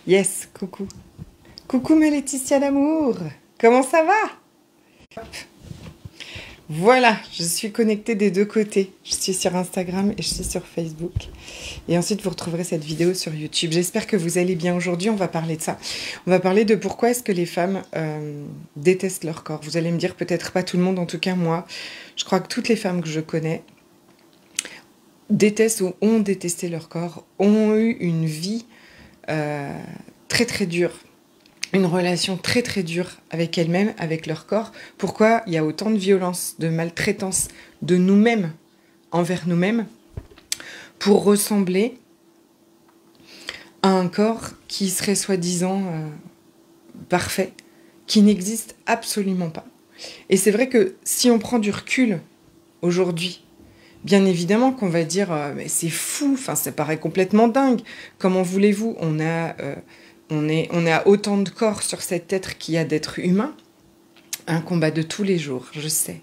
Yes, coucou. Coucou ma Laetitia d'amour. Comment ça va? Hop. Voilà, je suis connectée des deux côtés. Je suis sur Instagram et je suis sur Facebook. Et ensuite, vous retrouverez cette vidéo sur YouTube. J'espère que vous allez bien. Aujourd'hui, on va parler de ça. On va parler de pourquoi est-ce que les femmes détestent leur corps. Vous allez me dire, peut-être pas tout le monde, en tout cas moi. Je crois que toutes les femmes que je connais détestent ou ont détesté leur corps, ont eu une vie très très dure. Une relation très très dure avec elles-mêmes, avec leur corps. Pourquoi il y a autant de violence, de maltraitance de nous-mêmes envers nous-mêmes pour ressembler à un corps qui serait soi-disant parfait, qui n'existe absolument pas. Et c'est vrai que si on prend du recul aujourd'hui, bien évidemment qu'on va dire mais c'est fou, enfin ça paraît complètement dingue. Comment voulez-vous, on est à autant de corps sur cet être qu'il y a d'êtres humains. Un combat de tous les jours, je sais.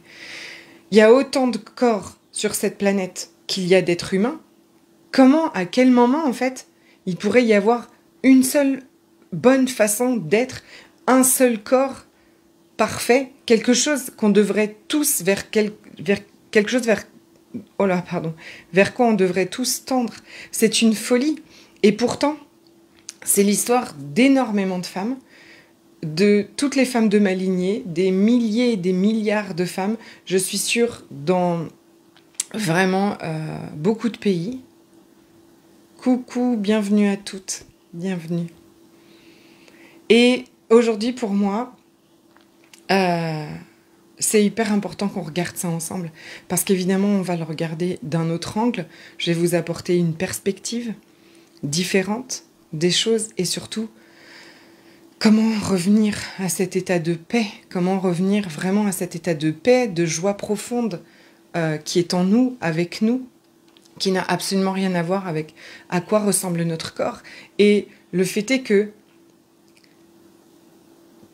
Il y a autant de corps sur cette planète qu'il y a d'êtres humains. Comment, à quel moment, en fait, il pourrait y avoir une seule bonne façon d'être, un seul corps parfait, quelque chose qu'on devrait tous vers quoi on devrait tous tendre. C'est une folie. Et pourtant, c'est l'histoire d'énormément de femmes, de toutes les femmes de ma lignée, des milliers et des milliards de femmes, je suis sûre, dans vraiment beaucoup de pays. Coucou, bienvenue à toutes, bienvenue. Et aujourd'hui, pour moi, c'est hyper important qu'on regarde ça ensemble, parce qu'évidemment, on va le regarder d'un autre angle. Je vais vous apporter une perspective différente des choses et surtout comment revenir à cet état de paix, comment revenir vraiment à cet état de paix, de joie profonde qui est en nous, avec nous, qui n'a absolument rien à voir avec à quoi ressemble notre corps. Et le fait est que,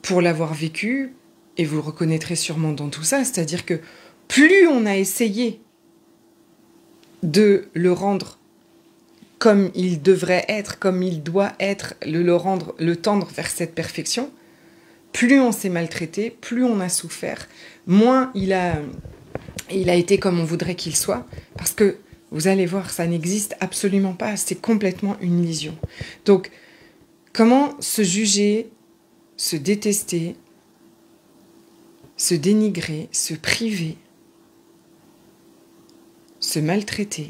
pour l'avoir vécu, et vous le reconnaîtrez sûrement dans tout ça, c'est-à-dire que plus on a essayé de le rendre comme il devrait être, comme il doit être, le tendre vers cette perfection, plus on s'est maltraité, plus on a souffert, moins il a été comme on voudrait qu'il soit, parce que, vous allez voir, ça n'existe absolument pas, c'est complètement une illusion. Donc, comment se juger, se détester, se dénigrer, se priver, se maltraiter,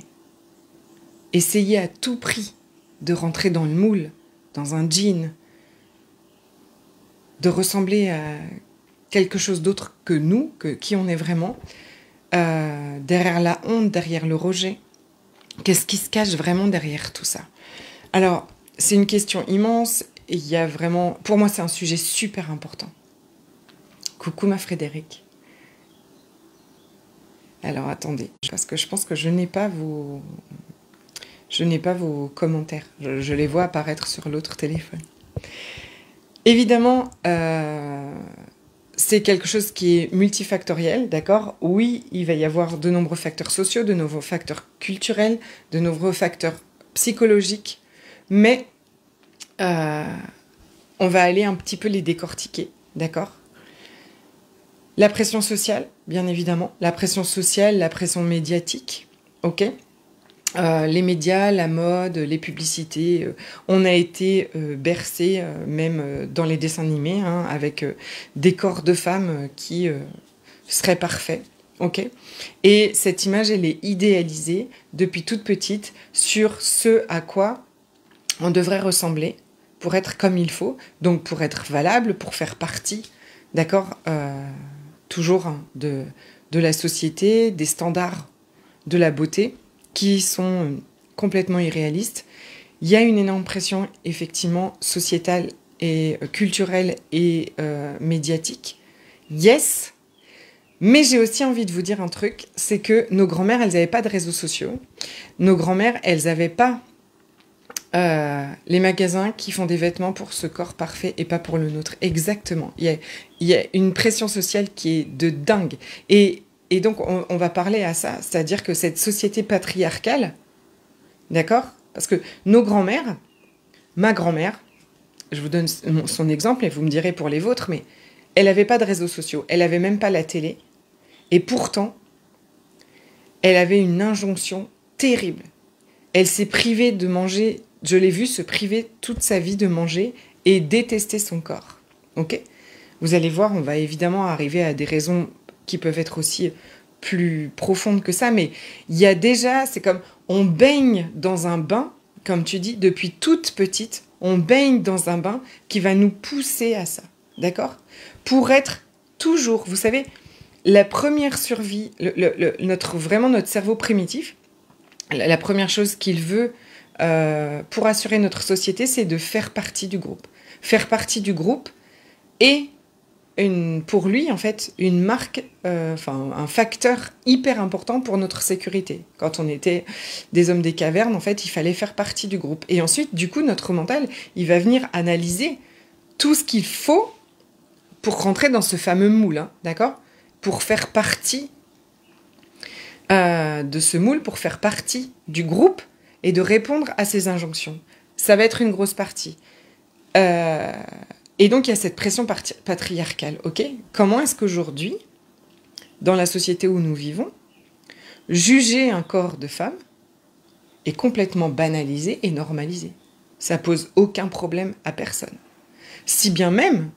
essayer à tout prix de rentrer dans le moule, dans un jean, de ressembler à quelque chose d'autre que nous, que qui on est vraiment, derrière la honte, derrière le rejet. Qu'est-ce qui se cache vraiment derrière tout ça? Alors, c'est une question immense, et il y a vraiment... Pour moi, c'est un sujet super important. Coucou ma Frédéric. Alors, attendez, parce que je pense que je n'ai pas vos commentaires. Je les vois apparaître sur l'autre téléphone. Évidemment, c'est quelque chose qui est multifactoriel, d'accord? Oui, il va y avoir de nombreux facteurs sociaux, de nombreux facteurs culturels, de nombreux facteurs psychologiques, mais on va aller un petit peu les décortiquer, d'accord? La pression sociale, bien évidemment. La pression sociale, la pression médiatique, ok? Les médias, la mode, les publicités, on a été bercé, même dans les dessins animés, hein, avec des corps de femmes qui seraient parfaits, ok? Et cette image, elle est idéalisée depuis toute petite sur ce à quoi on devrait ressembler pour être comme il faut, donc pour être valable, pour faire partie, d'accord, toujours hein, de la société, des standards de la beauté, qui sont complètement irréalistes. Il y a une énorme pression, effectivement, sociétale et culturelle et médiatique. Yes, mais j'ai aussi envie de vous dire un truc, c'est que nos grand-mères, elles n'avaient pas de réseaux sociaux. Nos grand-mères, elles n'avaient pas les magasins qui font des vêtements pour ce corps parfait et pas pour le nôtre. Exactement. Il y a une pression sociale qui est de dingue. Et donc, on va parler à ça, c'est-à-dire que cette société patriarcale, d'accord? Parce que nos grands-mères, ma grand-mère, je vous donne son exemple et vous me direz pour les vôtres, mais elle n'avait pas de réseaux sociaux, elle n'avait même pas la télé. Et pourtant, elle avait une injonction terrible. Elle s'est privée de manger, je l'ai vue se priver toute sa vie de manger et détester son corps. Ok ? Vous allez voir, on va évidemment arriver à des raisons qui peuvent être aussi plus profondes que ça, mais il y a déjà, c'est comme, on baigne dans un bain, comme tu dis, depuis toute petite, on baigne dans un bain qui va nous pousser à ça, d'accord ? Pour être toujours, vous savez, la première survie, vraiment notre cerveau primitif, la première chose qu'il veut pour assurer notre société, c'est de faire partie du groupe. Faire partie du groupe est, pour lui, en fait, une marque, un facteur hyper important pour notre sécurité. Quand on était des hommes des cavernes, en fait, il fallait faire partie du groupe. Et ensuite, du coup, notre mental, il va venir analyser tout ce qu'il faut pour rentrer dans ce fameux moule, hein, d'accord ? Pour faire partie de ce moule, pour faire partie du groupe et de répondre à ces injonctions. Ça va être une grosse partie. Et donc, il y a cette pression patriarcale, ok ? Comment est-ce qu'aujourd'hui, dans la société où nous vivons, juger un corps de femme est complètement banalisé et normalisé ? Ça pose aucun problème à personne. Si bien même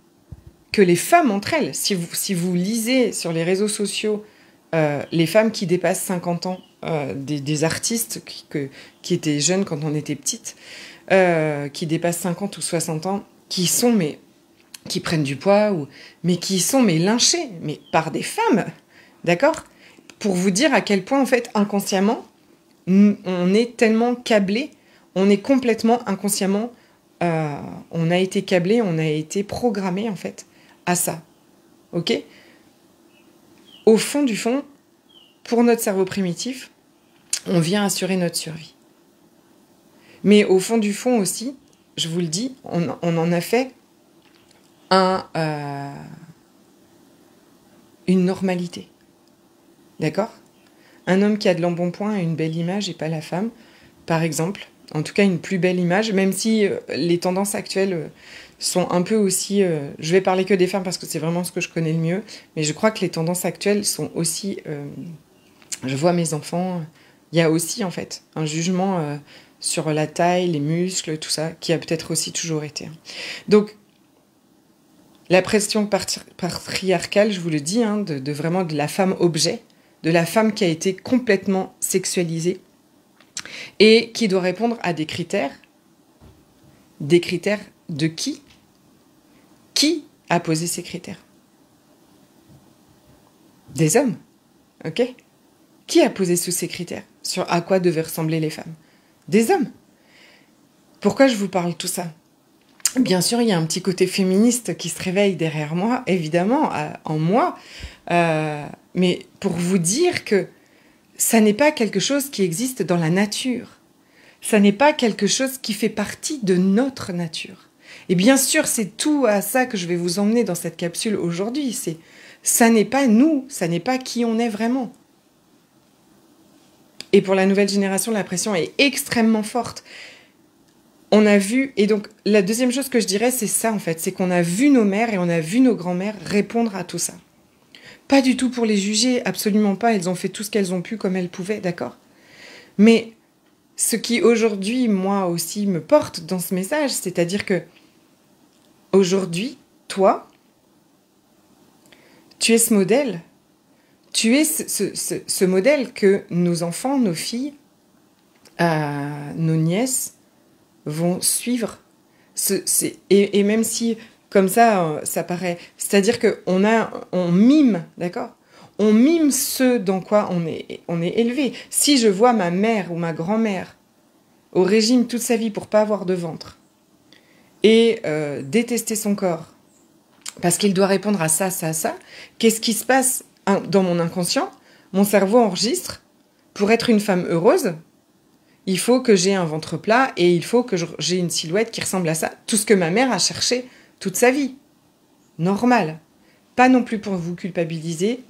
que les femmes entre elles, si vous lisez sur les réseaux sociaux les femmes qui dépassent 50 ans, des artistes qui étaient jeunes quand on était petite, qui dépassent 50 ou 60 ans, qui prennent du poids, mais qui sont lynchées, mais par des femmes, d'accord ? Pour vous dire à quel point, en fait, inconsciemment, on est tellement câblé, on est complètement inconsciemment, on a été câblé, on a été programmé, en fait, à ça, ok ? Au fond du fond, pour notre cerveau primitif, on vient assurer notre survie. Mais au fond du fond aussi, je vous le dis, on en a fait une normalité. D'accord ? Un homme qui a de l'embonpoint a une belle image et pas la femme, par exemple. En tout cas, une plus belle image, même si les tendances actuelles sont un peu aussi... je vais parler que des femmes parce que c'est vraiment ce que je connais le mieux, mais je crois que les tendances actuelles sont aussi... je vois mes enfants, il y a aussi en fait un jugement sur la taille, les muscles, tout ça, qui a peut-être aussi toujours été. Donc, la pression patriarcale, je vous le dis, hein, de vraiment de la femme objet, de la femme qui a été complètement sexualisée et qui doit répondre à des critères de qui ? Qui a posé ces critères ? Des hommes, ok ? Qui a posé tous ces critères sur à quoi devaient ressembler les femmes ? Des hommes. Pourquoi je vous parle de tout ça ? Bien sûr, il y a un petit côté féministe qui se réveille derrière moi, évidemment, en moi, mais pour vous dire que ça n'est pas quelque chose qui existe dans la nature. Ça n'est pas quelque chose qui fait partie de notre nature. Et bien sûr, c'est tout à ça que je vais vous emmener dans cette capsule aujourd'hui. Ça n'est pas nous, ça n'est pas qui on est vraiment. Et pour la nouvelle génération, la pression est extrêmement forte. On a vu, et donc la deuxième chose que je dirais, c'est ça en fait, c'est qu'on a vu nos mères et on a vu nos grands-mères répondre à tout ça. Pas du tout pour les juger, absolument pas, elles ont fait tout ce qu'elles ont pu comme elles pouvaient, d'accord ? Mais ce qui aujourd'hui, moi aussi, me porte dans ce message, c'est-à-dire que aujourd'hui, toi, tu es ce modèle, tu es ce modèle que nos enfants, nos filles, nos nièces vont suivre. Et même si, comme ça, ça paraît... C'est-à-dire qu'on mime, d'accord ? On mime ce dans quoi on est élevé. Si je vois ma mère ou ma grand-mère au régime toute sa vie pour pas avoir de ventre et détester son corps parce qu'il doit répondre à ça, ça, ça, qu'est-ce qui se passe dans mon inconscient ? Mon cerveau enregistre, pour être une femme heureuse, il faut que j'ai un ventre plat et il faut que j'ai une silhouette qui ressemble à ça. Tout ce que ma mère a cherché toute sa vie. Normal. Pas non plus pour vous culpabiliser.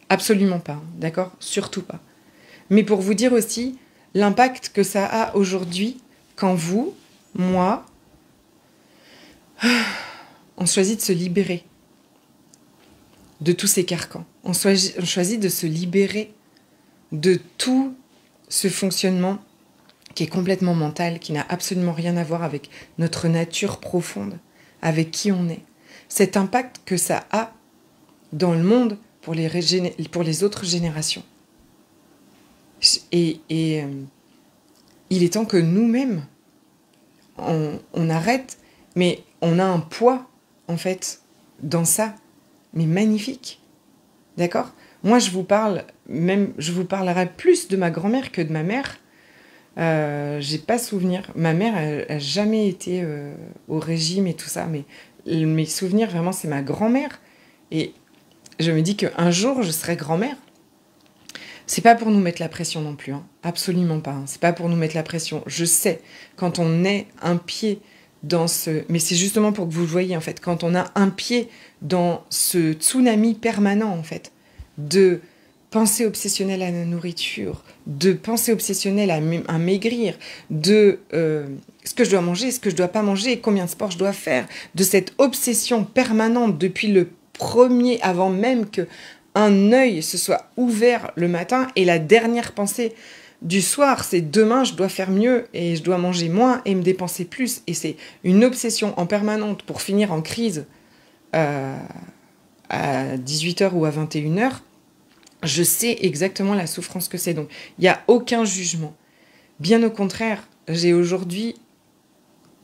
Absolument pas. D'accord ? Surtout pas. Mais pour vous dire aussi l'impact que ça a aujourd'hui quand vous, moi, On choisit de se libérer de tous ces carcans. On choisit de se libérer de tout ce fonctionnement qui est complètement mental, qui n'a absolument rien à voir avec notre nature profonde, avec qui on est. Cet impact que ça a dans le monde pour les autres générations. Et il est temps que nous-mêmes, on arrête, mais on a un poids, en fait, dans ça, mais magnifique. D'accord ? Moi, je vous parlerai plus de ma grand-mère que de ma mère. J'ai pas souvenir. Ma mère, elle a jamais été au régime et tout ça, mais mes souvenirs, vraiment, c'est ma grand-mère. Et je me dis qu'un jour, je serai grand-mère. C'est pas pour nous mettre la pression non plus, hein. Absolument pas. Hein. C'est pas pour nous mettre la pression. Je sais, quand on est un pied dans ce... Mais c'est justement pour que vous le voyez, en fait. Quand on a un pied dans ce tsunami permanent, en fait, de pensée obsessionnelle à la nourriture, de pensée obsessionnelle à maigrir, de ce que je dois manger, ce que je dois pas manger, combien de sport je dois faire, de cette obsession permanente depuis le premier, avant même que un œil se soit ouvert le matin, et la dernière pensée du soir, c'est demain je dois faire mieux et je dois manger moins et me dépenser plus. Et c'est une obsession en permanente pour finir en crise à 18h ou à 21h. Je sais exactement la souffrance que c'est. Donc, il n'y a aucun jugement. Bien au contraire, j'ai aujourd'hui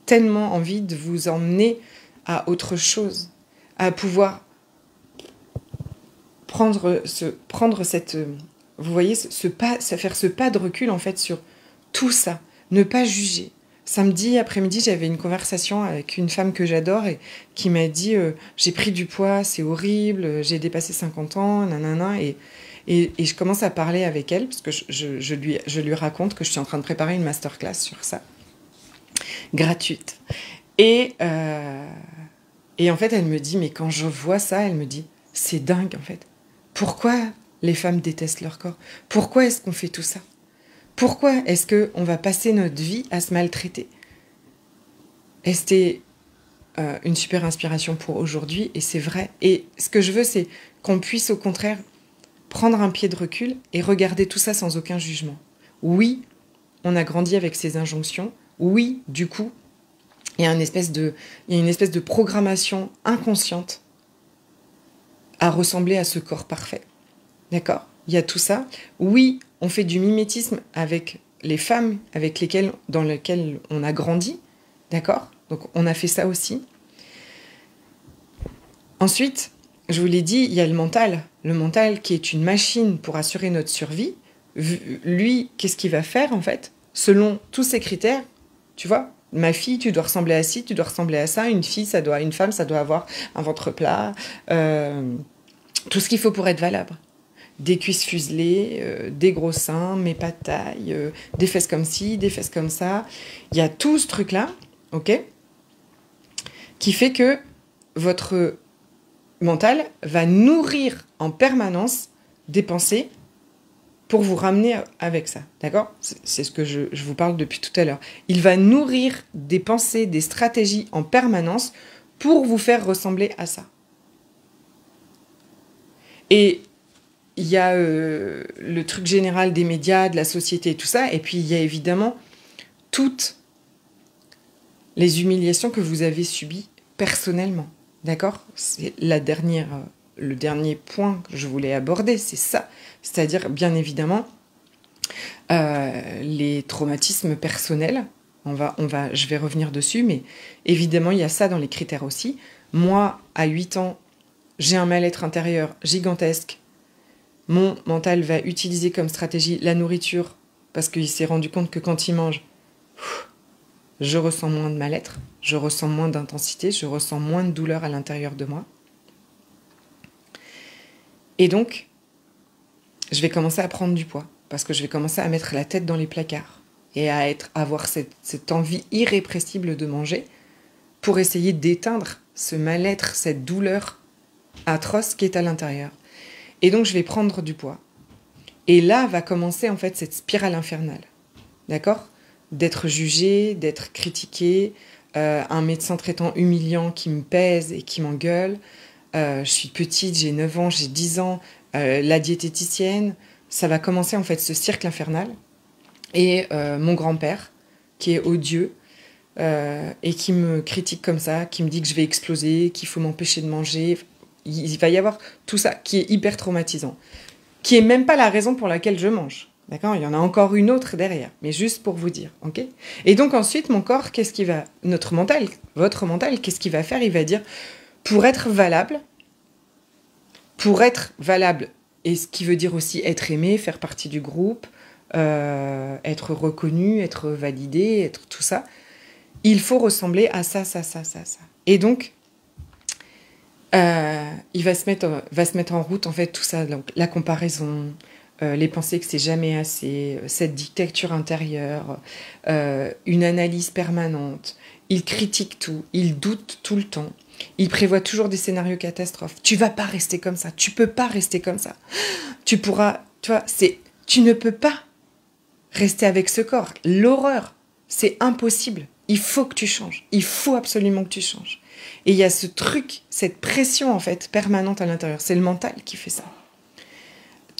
tellement envie de vous emmener à autre chose, à pouvoir prendre cette... Vous voyez, faire ce pas de recul, en fait, sur tout ça. Ne pas juger. Samedi après-midi, j'avais une conversation avec une femme que j'adore et qui m'a dit j'ai pris du poids, c'est horrible, j'ai dépassé 50 ans, nanana. Et je commence à parler avec elle, parce que je lui raconte que je suis en train de préparer une masterclass sur ça, gratuite. Et en fait, elle me dit, mais quand je vois ça, elle me dit, c'est dingue, en fait. Pourquoi les femmes détestent leur corps ? Pourquoi est-ce qu'on fait tout ça ? Pourquoi est-ce qu'on va passer notre vie à se maltraiter ? Et c'était une super inspiration pour aujourd'hui, et c'est vrai. Et ce que je veux, c'est qu'on puisse au contraire prendre un pied de recul et regarder tout ça sans aucun jugement. Oui, on a grandi avec ces injonctions. Oui, du coup, il y a une espèce de programmation inconsciente à ressembler à ce corps parfait. D'accord ? Il y a tout ça. Oui, on fait du mimétisme avec les femmes dans lesquelles on a grandi. D'accord ? Donc, on a fait ça aussi. Ensuite, je vous l'ai dit, il y a le mental. Le mental qui est une machine pour assurer notre survie. Lui, qu'est-ce qu'il va faire, en fait ? Selon tous ces critères, tu vois ? Ma fille, tu dois ressembler à ci, tu dois ressembler à ça. Une femme, ça doit avoir un ventre plat. Tout ce qu'il faut pour être valable. Des cuisses fuselées, des gros seins, mais pas de taille, des fesses comme ci, des fesses comme ça. Il y a tout ce truc-là, ok, qui fait que votre mental va nourrir en permanence des pensées pour vous ramener avec ça, d'accord ? C'est ce que je vous parle depuis tout à l'heure. Il va nourrir des pensées, des stratégies en permanence pour vous faire ressembler à ça. Et il y a le truc général des médias, de la société et tout ça, et puis il y a évidemment toutes les humiliations que vous avez subies personnellement, d'accord ? C'est le dernier point que je voulais aborder, c'est ça. C'est-à-dire, bien évidemment, les traumatismes personnels. Je vais revenir dessus, mais évidemment, il y a ça dans les critères aussi. Moi, à 8 ans, j'ai un mal-être intérieur gigantesque. Mon mental va utiliser comme stratégie la nourriture parce qu'il s'est rendu compte que quand il mange, je ressens moins de mal-être, je ressens moins d'intensité, je ressens moins de douleur à l'intérieur de moi. Et donc, je vais commencer à prendre du poids parce que je vais commencer à mettre la tête dans les placards et à avoir cette envie irrépressible de manger pour essayer d'éteindre ce mal-être, cette douleur atroce qui est à l'intérieur. Et donc, je vais prendre du poids. Et là va commencer en fait cette spirale infernale. D'accord ? D'être jugé, d'être critiqué, un médecin traitant humiliant qui me pèse et qui m'engueule. Je suis petite, j'ai 9 ans, j'ai 10 ans, la diététicienne. Ça va commencer en fait ce cirque infernal. Et mon grand-père, qui est odieux, et qui me critique comme ça, qui me dit que je vais exploser, qu'il faut m'empêcher de manger. Il va y avoir tout ça qui est hyper traumatisant, qui est même pas la raison pour laquelle je mange. D'accord ? Il y en a encore une autre derrière, mais juste pour vous dire, ok ? Et donc ensuite, mon corps, qu'est-ce qu'il va... Notre mental, votre mental, qu'est-ce qu'il va faire ? Il va dire, pour être valable, et ce qui veut dire aussi être aimé, faire partie du groupe, être reconnu, être validé, être tout ça, il faut ressembler à ça. Et donc, il va se mettre en route, en fait, tout ça. Donc, la comparaison, les pensées que c'est jamais assez, cette dictature intérieure, une analyse permanente. Il critique tout, il doute tout le temps. Il prévoit toujours des scénarios catastrophes. Tu vas pas rester comme ça, tu peux pas rester comme ça. Tu pourras, tu vois, tu ne peux pas rester avec ce corps. L'horreur, c'est impossible. Il faut que tu changes. Il faut absolument que tu changes. Et il y a ce truc, cette pression en fait permanente à l'intérieur. C'est le mental qui fait ça.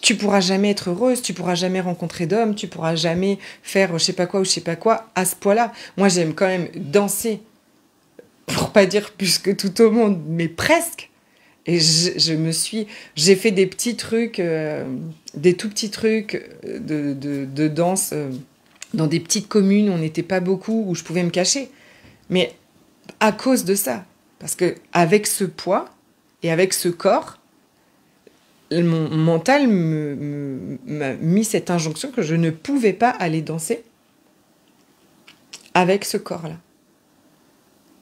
Tu pourras jamais être heureuse, tu pourras jamais rencontrer d'hommes, tu pourras jamais faire je sais pas quoi ou je sais pas quoi à ce point-là. Moi, j'aime quand même danser, pour pas dire plus que tout au monde, mais presque. Et j'ai fait des petits trucs, des tout petits trucs de danse dans des petites communes où on n'était pas beaucoup, où je pouvais me cacher. Mais à cause de ça, parce que avec ce poids et avec ce corps, mon mental m'a mis cette injonction que je ne pouvais pas aller danser avec ce corps-là.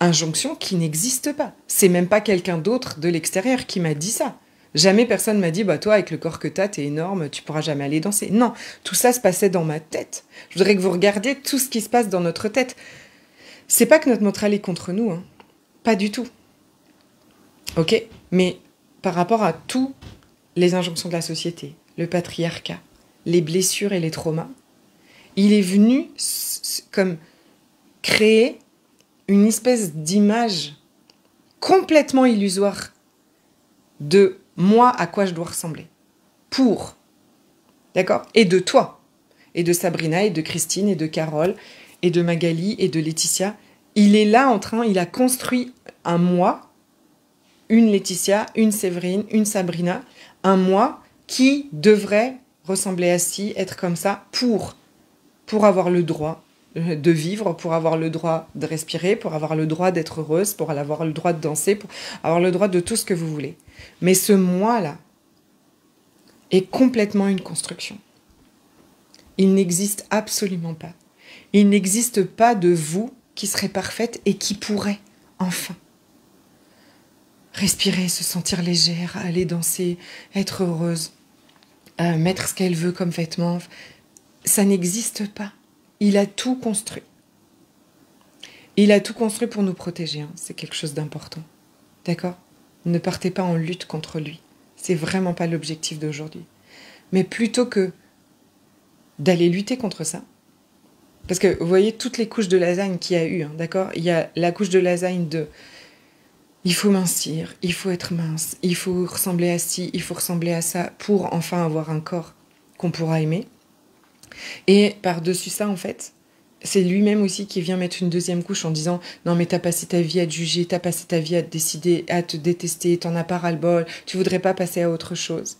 Injonction qui n'existe pas. C'est même pas quelqu'un d'autre de l'extérieur qui m'a dit ça. Jamais personne m'a dit, bah toi, avec le corps que t'as, t'es énorme, tu pourras jamais aller danser. Non, tout ça se passait dans ma tête. Je voudrais que vous regardiez tout ce qui se passe dans notre tête. C'est pas que notre mental est contre nous, hein. Pas du tout. Ok ? Mais par rapport à tous les injonctions de la société, le patriarcat, les blessures et les traumas, il est venu comme créer une espèce d'image complètement illusoire de moi à quoi je dois ressembler. Pour. D'accord ? Et de toi. Et de Sabrina, et de Christine, et de Carole, et de Magali, et de Laetitia. Il est là il a construit un moi, une Laetitia, une Séverine, une Sabrina, un moi qui devrait ressembler à ci, être comme ça, pour avoir le droit de vivre, pour avoir le droit de respirer, pour avoir le droit d'être heureuse, pour avoir le droit de danser, pour avoir le droit de tout ce que vous voulez. Mais ce moi-là est complètement une construction. Il n'existe absolument pas. Il n'existe pas de vous qui serait parfaite et qui pourrait, enfin, respirer, se sentir légère, aller danser, être heureuse, mettre ce qu'elle veut comme vêtements. Ça n'existe pas. Il a tout construit. Il a tout construit pour nous protéger. Hein. C'est quelque chose d'important. D'accord ? Ne partez pas en lutte contre lui. C'est vraiment pas l'objectif d'aujourd'hui. Mais plutôt que d'aller lutter contre ça, parce que vous voyez toutes les couches de lasagne qu'il y a eu, hein, d'accord ? Il y a la couche de lasagne de il faut mincir, il faut être mince, il faut ressembler à ci, il faut ressembler à ça pour enfin avoir un corps qu'on pourra aimer. Et par-dessus ça, en fait, c'est lui-même aussi qui vient mettre une deuxième couche en disant « Non, mais t'as passé ta vie à te juger, t'as passé ta vie à te décider, à te détester, t'en as pas ras-le-bol, tu voudrais pas passer à autre chose. »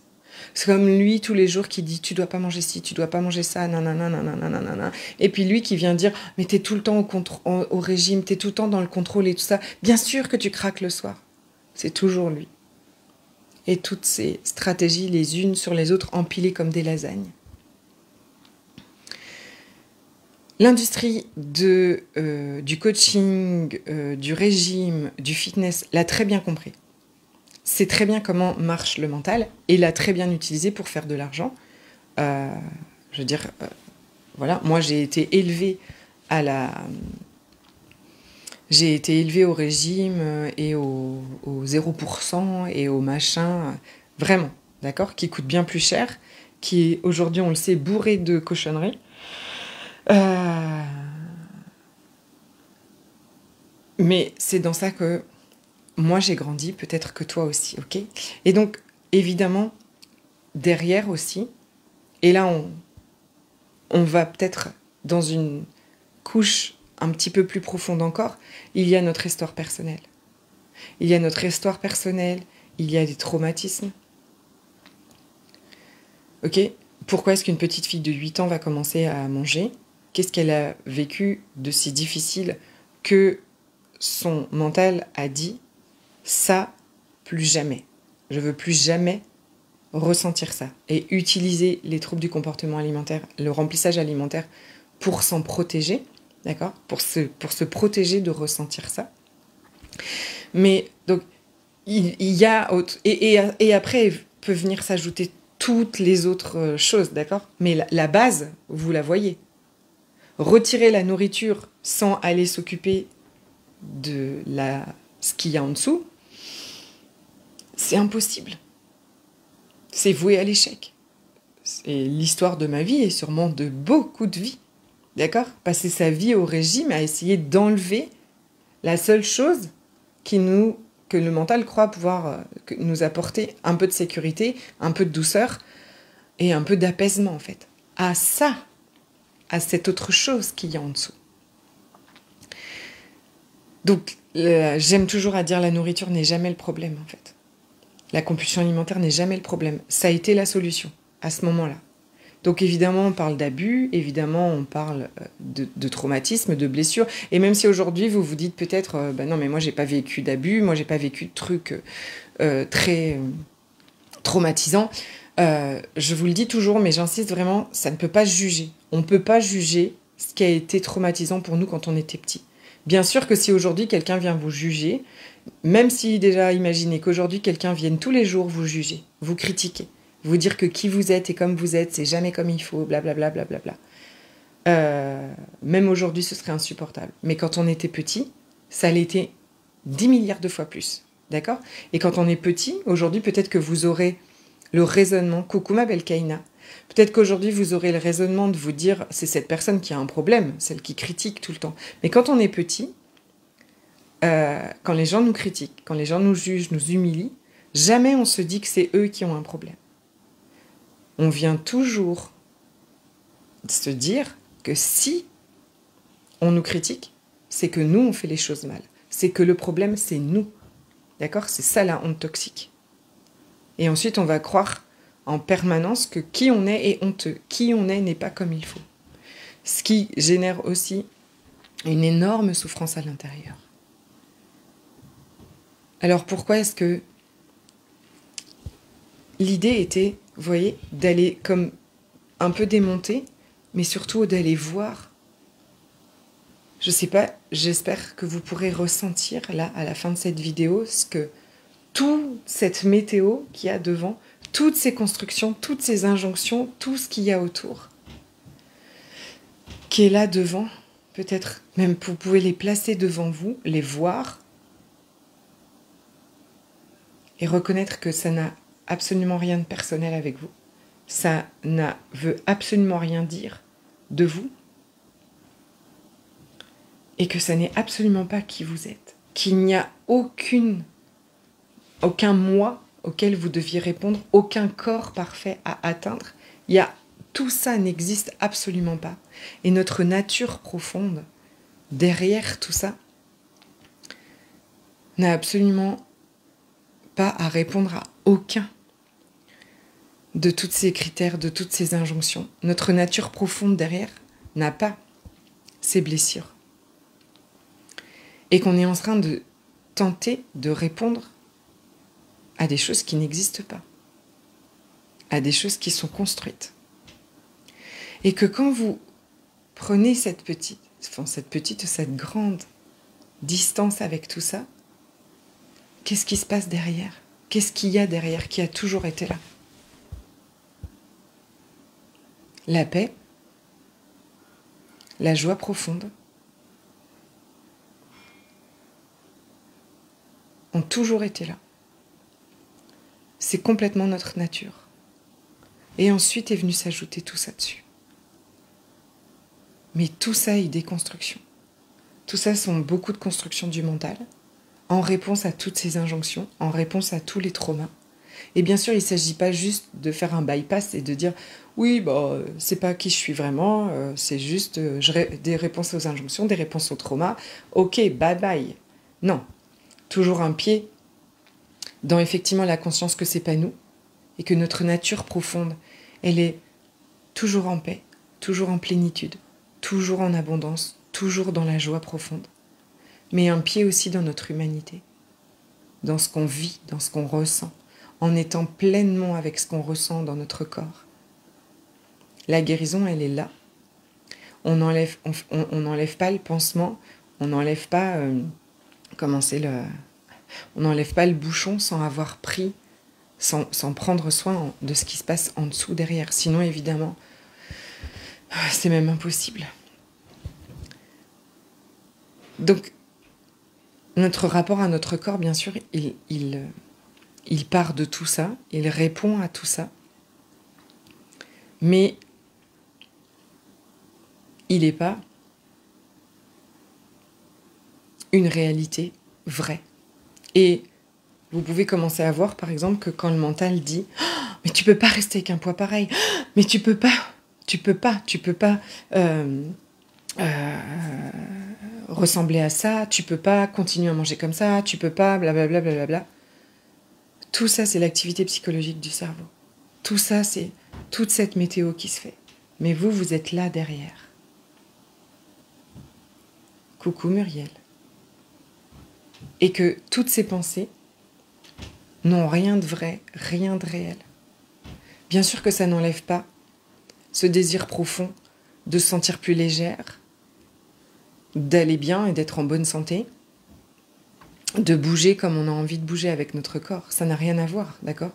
C'est comme lui, tous les jours, qui dit « Tu dois pas manger ci, tu dois pas manger ça, nanana, nanana, nanana. » Et puis lui qui vient dire « Mais t'es tout le temps au régime, t'es tout le temps dans le contrôle et tout ça. Bien sûr que tu craques le soir. » C'est toujours lui. Et toutes ces stratégies, les unes sur les autres, empilées comme des lasagnes. L'industrie du coaching, du régime, du fitness l'a très bien compris. C'est très bien comment marche le mental et l'a très bien utilisé pour faire de l'argent. Je veux dire, voilà, moi j'ai été élevée j'ai été élevée au régime et au 0% et au machin, vraiment, d'accord, qui coûte bien plus cher, qui est aujourd'hui, on le sait, bourré de cochonneries. Mais c'est dans ça que moi j'ai grandi, peut-être que toi aussi, ok? Et donc, évidemment, derrière aussi, et là on va peut-être dans une couche un petit peu plus profonde encore, il y a notre histoire personnelle. Il y a notre histoire personnelle, il y a des traumatismes. Ok? Pourquoi est-ce qu'une petite fille de 8 ans va commencer à manger? Qu'est-ce qu'elle a vécu de si difficile que son mental a dit ça, plus jamais. Je veux plus jamais ressentir ça. Et utiliser les troubles du comportement alimentaire, le remplissage alimentaire pour s'en protéger, d'accord? Pour se protéger de ressentir ça. Mais donc, il y a... Et après, peut venir s'ajouter toutes les autres choses, d'accord? Mais la base, vous la voyez. Retirer la nourriture sans aller s'occuper de ce qu'il y a en dessous, c'est impossible. C'est voué à l'échec. Et l'histoire de ma vie est sûrement de beaucoup de vies. D'accord? Passer sa vie au régime à essayer d'enlever la seule chose que le mental croit pouvoir nous apporter un peu de sécurité, un peu de douceur et un peu d'apaisement en fait. À ça, à cette autre chose qu'il y a en dessous. Donc, j'aime toujours à dire la nourriture n'est jamais le problème en fait. La compulsion alimentaire n'est jamais le problème. Ça a été la solution à ce moment-là. Donc évidemment, on parle d'abus, évidemment, on parle de traumatisme, de blessures. Et même si aujourd'hui, vous vous dites peut-être, non, mais moi, j'ai pas vécu d'abus, moi, j'ai pas vécu de trucs très traumatisants. Je vous le dis toujours, mais j'insiste vraiment, ça ne peut pas juger. On ne peut pas juger ce qui a été traumatisant pour nous quand on était petit. Bien sûr que si aujourd'hui, quelqu'un vient vous juger, même si déjà, imaginez qu'aujourd'hui, quelqu'un vienne tous les jours vous juger, vous critiquer, vous dire que qui vous êtes et comme vous êtes, c'est jamais comme il faut, blablabla, blablabla. Même aujourd'hui, ce serait insupportable. Mais quand on était petit, ça l'était 10 milliards de fois plus. D'accord? Et quand on est petit, aujourd'hui, peut-être que vous aurez le raisonnement, coucou ma belle Kaina, peut-être qu'aujourd'hui, vous aurez le raisonnement de vous dire, c'est cette personne qui a un problème, celle qui critique tout le temps. Mais quand on est petit, quand les gens nous critiquent, quand les gens nous jugent, nous humilient, jamais on se dit que c'est eux qui ont un problème. On vient toujours se dire que si on nous critique, c'est que nous, on fait les choses mal. C'est que le problème, c'est nous. D'accord? C'est ça la honte toxique. Et ensuite, on va croire en permanence que qui on est est honteux. Qui on est n'est pas comme il faut. Ce qui génère aussi une énorme souffrance à l'intérieur. Alors pourquoi est-ce que l'idée était, vous voyez, d'aller comme un peu démonter, mais surtout d'aller voir. Je sais pas, j'espère que vous pourrez ressentir là, à la fin de cette vidéo, ce que toute cette météo qu'il y a devant, toutes ces constructions, toutes ces injonctions, tout ce qu'il y a autour, qui est là devant, peut-être même vous pouvez les placer devant vous, les voir, et reconnaître que ça n'a absolument rien de personnel avec vous. Ça ne veut absolument rien dire de vous. Et que ça n'est absolument pas qui vous êtes. Qu'il n'y a aucun moi auquel vous deviez répondre, aucun corps parfait à atteindre. Tout ça n'existe absolument pas. Et notre nature profonde, derrière tout ça, n'a absolument pas à répondre à aucun de tous ces critères, de toutes ces injonctions. Notre nature profonde derrière n'a pas ces blessures. Et qu'on est en train de tenter de répondre à des choses qui n'existent pas, à des choses qui sont construites. Et que quand vous prenez cette grande distance avec tout ça, qu'est-ce qui se passe derrière? Qu'est-ce qu'il y a derrière qui a toujours été là? La paix, la joie profonde, ont toujours été là. C'est complètement notre nature. Et ensuite est venu s'ajouter tout ça dessus. Mais tout ça est déconstruction. Tout ça sont beaucoup de constructions du mental, en réponse à toutes ces injonctions, en réponse à tous les traumas. Et bien sûr, il ne s'agit pas juste de faire un bypass et de dire « Oui, bah, c'est pas qui je suis vraiment, c'est juste des réponses aux injonctions, des réponses aux traumas. Ok, bye bye. » Non, toujours un pied dans effectivement la conscience que c'est pas nous et que notre nature profonde, elle est toujours en paix, toujours en plénitude, toujours en abondance, toujours dans la joie profonde. Mais un pied aussi dans notre humanité, dans ce qu'on vit, dans ce qu'on ressent, en étant pleinement avec ce qu'on ressent dans notre corps. La guérison, elle est là. On n'enlève pas le pansement, on n'enlève pas, on n'enlève pas le bouchon sans avoir pris, sans prendre soin de ce qui se passe en dessous, derrière. Sinon, évidemment, c'est même impossible. Donc, notre rapport à notre corps, bien sûr, il part de tout ça, il répond à tout ça, mais il n'est pas une réalité vraie. Et vous pouvez commencer à voir, par exemple, que quand le mental dit « Oh, mais tu peux pas rester avec un poids pareil, mais tu peux pas ressembler à ça, tu peux pas continuer à manger comme ça, tu peux pas blablabla, blablabla. » Tout ça, c'est l'activité psychologique du cerveau. Tout ça, c'est toute cette météo qui se fait. Mais vous, vous êtes là derrière. Coucou Muriel. Et que toutes ces pensées n'ont rien de vrai, rien de réel. Bien sûr que ça n'enlève pas ce désir profond de se sentir plus légère, d'aller bien et d'être en bonne santé, de bouger comme on a envie de bouger avec notre corps. Ça n'a rien à voir, d'accord ?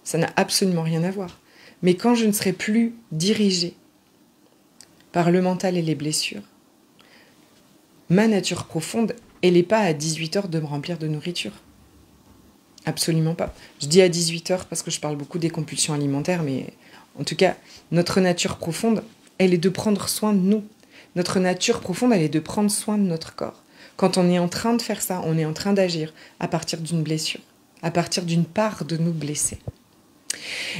Ça n'a absolument rien à voir. Mais quand je ne serai plus dirigée par le mental et les blessures, ma nature profonde, elle n'est pas à 18h de me remplir de nourriture. Absolument pas. Je dis à 18h parce que je parle beaucoup des compulsions alimentaires, mais en tout cas, notre nature profonde, elle est de prendre soin de nous. Notre nature profonde, elle est de prendre soin de notre corps. Quand on est en train de faire ça, on est en train d'agir à partir d'une blessure, à partir d'une part de nous blessée.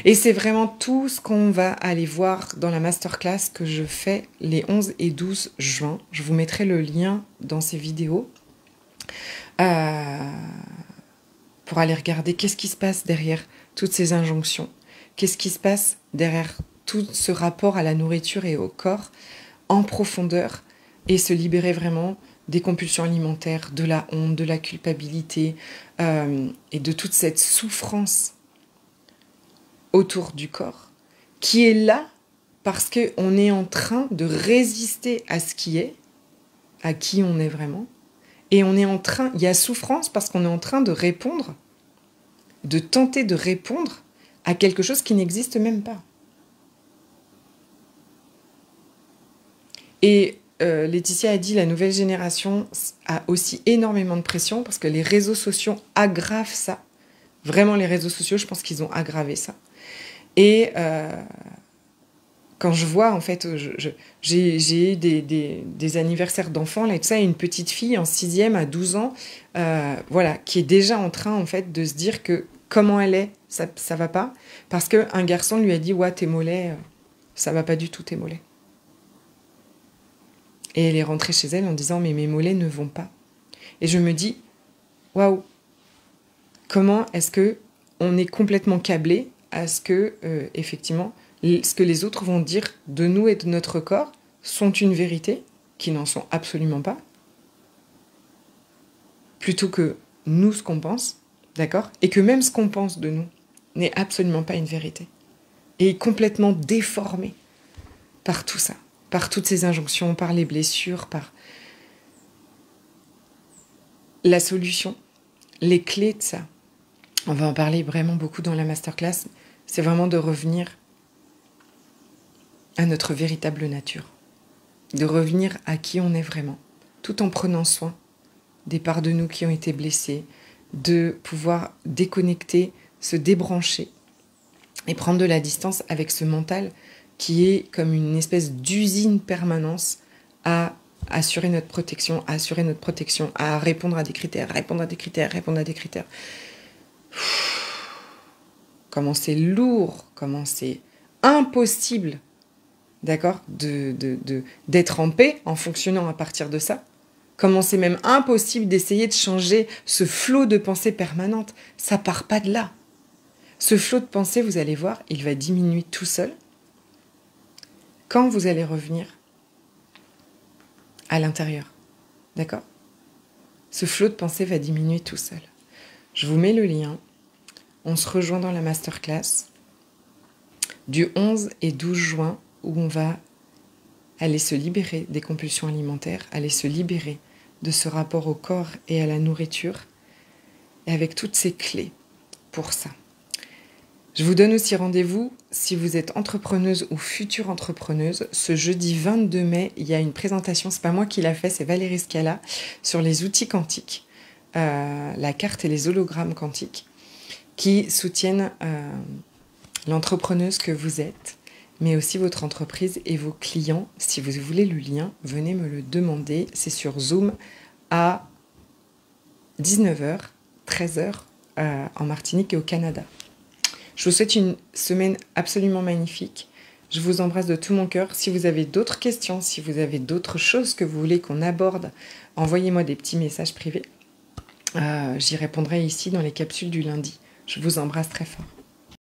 Et c'est vraiment tout ce qu'on va aller voir dans la masterclass que je fais les 11 et 12 juin. Je vous mettrai le lien dans ces vidéos pour aller regarder qu'est-ce qui se passe derrière toutes ces injonctions, qu'est-ce qui se passe derrière tout ce rapport à la nourriture et au corps en profondeur et se libérer vraiment des compulsions alimentaires, de la honte, de la culpabilité et de toute cette souffrance autour du corps, qui est là parce qu'on est en train de résister à ce qui est, à qui on est vraiment, et il y a souffrance parce qu'on est en train de répondre, de tenter de répondre à quelque chose qui n'existe même pas. Et Laetitia a dit, la nouvelle génération a aussi énormément de pression parce que les réseaux sociaux aggravent ça. Vraiment, les réseaux sociaux, je pense qu'ils ont aggravé ça. Et quand je vois, en fait, j'ai eu des anniversaires d'enfants, là, et tout ça, et une petite fille en 6e à 12 ans, voilà, qui est déjà en train, en fait, de se dire que comment elle est, ça va pas, parce qu'un garçon lui a dit « Ouais, tes mollets, ça va pas du tout, tes mollets. » Et elle est rentrée chez elle en disant « Mais mes mollets ne vont pas. » Et je me dis « Waouh, comment est-ce que on est complètement câblé à ce que, effectivement, ce que les autres vont dire de nous et de notre corps sont une vérité, qui n'en sont absolument pas, plutôt que nous, ce qu'on pense, d'accord ? Et que même ce qu'on pense de nous n'est absolument pas une vérité. Et est complètement déformé par tout ça, par toutes ces injonctions, par les blessures, par la solution, les clés de ça. On va en parler vraiment beaucoup dans la masterclass. C'est vraiment de revenir à notre véritable nature, de revenir à qui on est vraiment, tout en prenant soin des parts de nous qui ont été blessées, de pouvoir déconnecter, se débrancher et prendre de la distance avec ce mental qui est comme une espèce d'usine permanente à assurer notre protection, à répondre à des critères, Comment c'est lourd, comment c'est impossible, d'accord, d'être en paix en fonctionnant à partir de ça. Comment c'est même impossible d'essayer de changer ce flot de pensée permanente. Ça part pas de là. Ce flot de pensée, vous allez voir, il va diminuer tout seul quand vous allez revenir à l'intérieur. D'accord? Ce flot de pensée va diminuer tout seul. Je vous mets le lien. On se rejoint dans la masterclass du 11 et 12 juin où on va aller se libérer des compulsions alimentaires, aller se libérer de ce rapport au corps et à la nourriture, et avec toutes ces clés pour ça. Je vous donne aussi rendez-vous si vous êtes entrepreneuse ou future entrepreneuse. Ce jeudi 22 mai, il y a une présentation, c'est pas moi qui l'a fait, c'est Valérie Scala, sur les outils quantiques, la carte et les hologrammes quantiques, qui soutiennent l'entrepreneuse que vous êtes, mais aussi votre entreprise et vos clients. Si vous voulez le lien, venez me le demander. C'est sur Zoom à 19h, 13h en Martinique et au Canada. Je vous souhaite une semaine absolument magnifique. Je vous embrasse de tout mon cœur. Si vous avez d'autres questions, si vous avez d'autres choses que vous voulez qu'on aborde, envoyez-moi des petits messages privés. J'y répondrai ici dans les capsules du lundi. Je vous embrasse très fort.